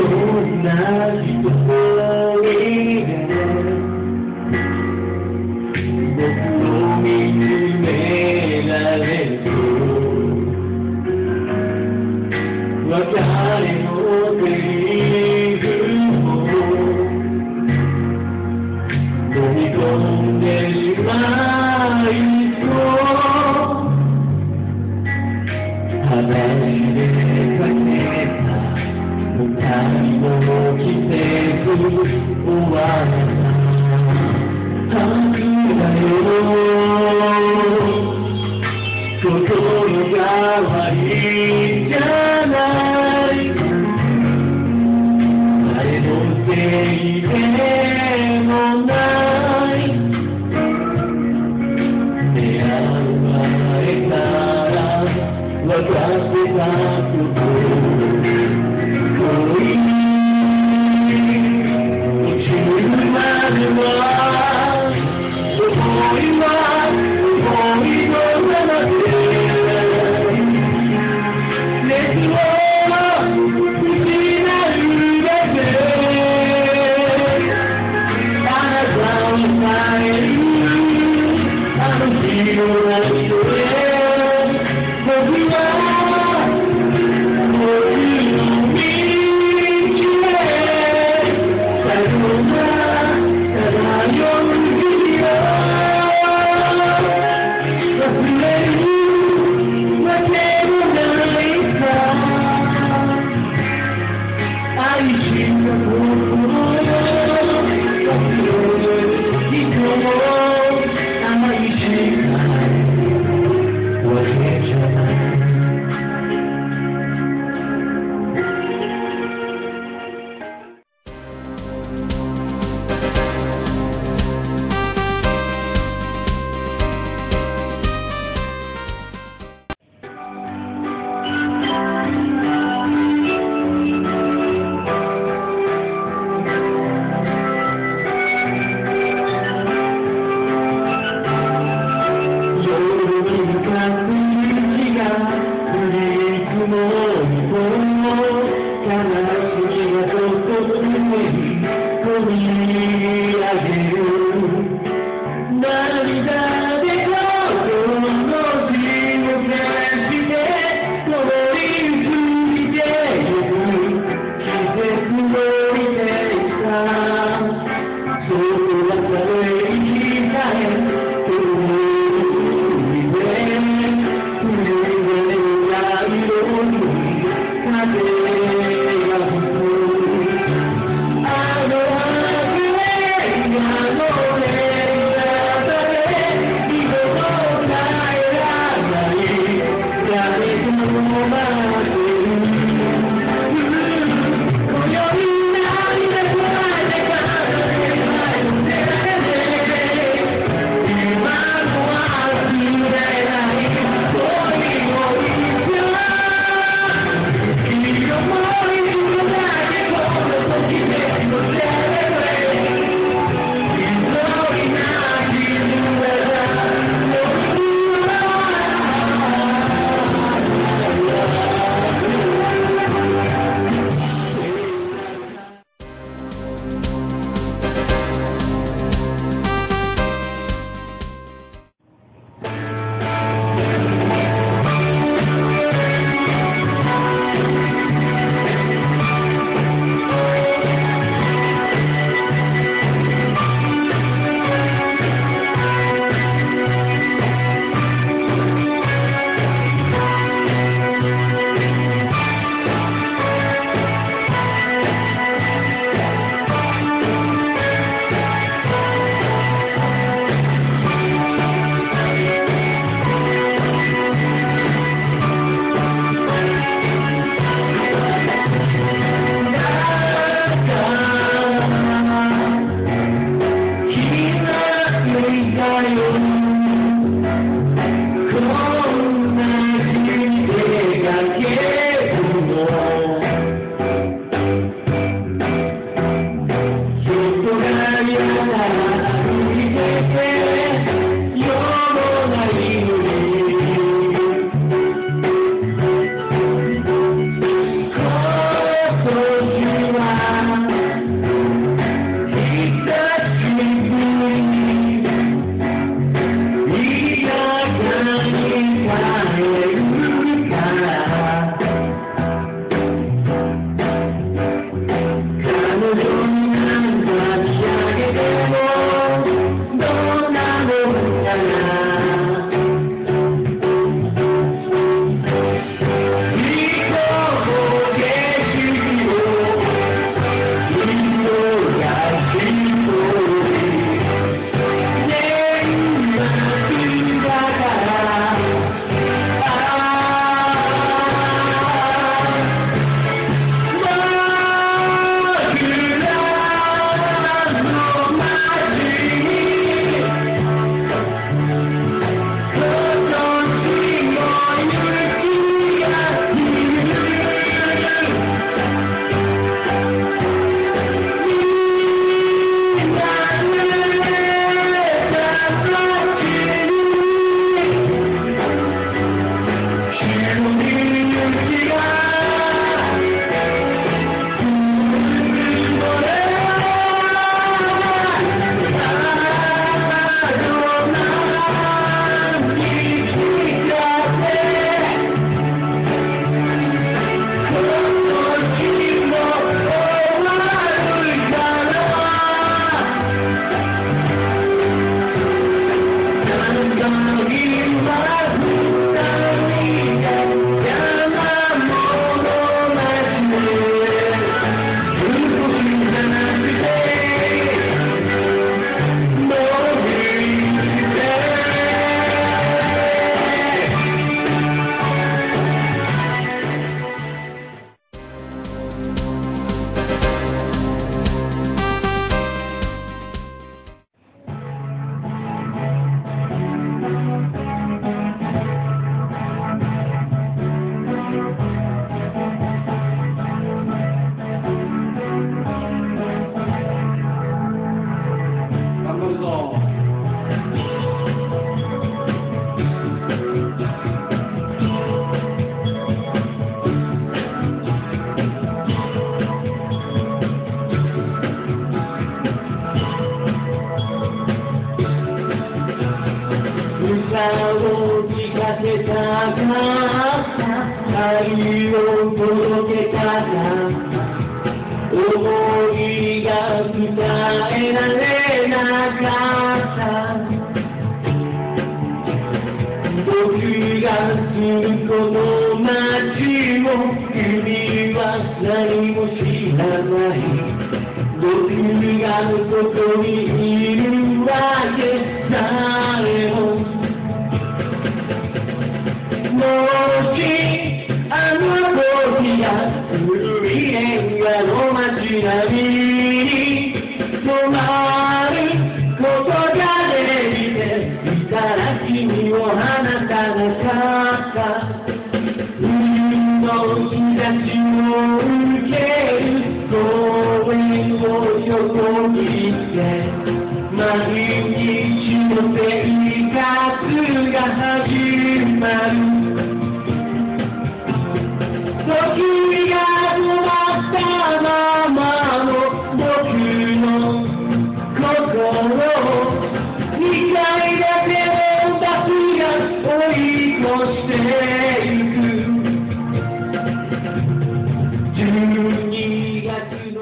んな人に僕を見つめられる別れのセリフを飲み込んでしまいそう離れてかけた二人の季節終わったはずだよ心変わりじゃない誰のせいでもない出会われたら分かってたこと恋落ちるまでは思いは思いのままで熱を失うだけあなたを耐えるあの日の街で僕は僕の道へさよなら漂う日を忘れるわけもないさ愛した心よ人を愛したわけじゃない歌を聞かせたかった愛を届けたかった想いが伝えられなかった僕がするこの街も君は何も知らない僕がここにいるわけ誰ももしあの時が古いレンガの街並みに染まることができていたら君を離さなかった海の日差しを受ける公園を横切って毎日の生活が始まる時が止まったままの僕の心を2階建てのバスが追い越してゆく12月の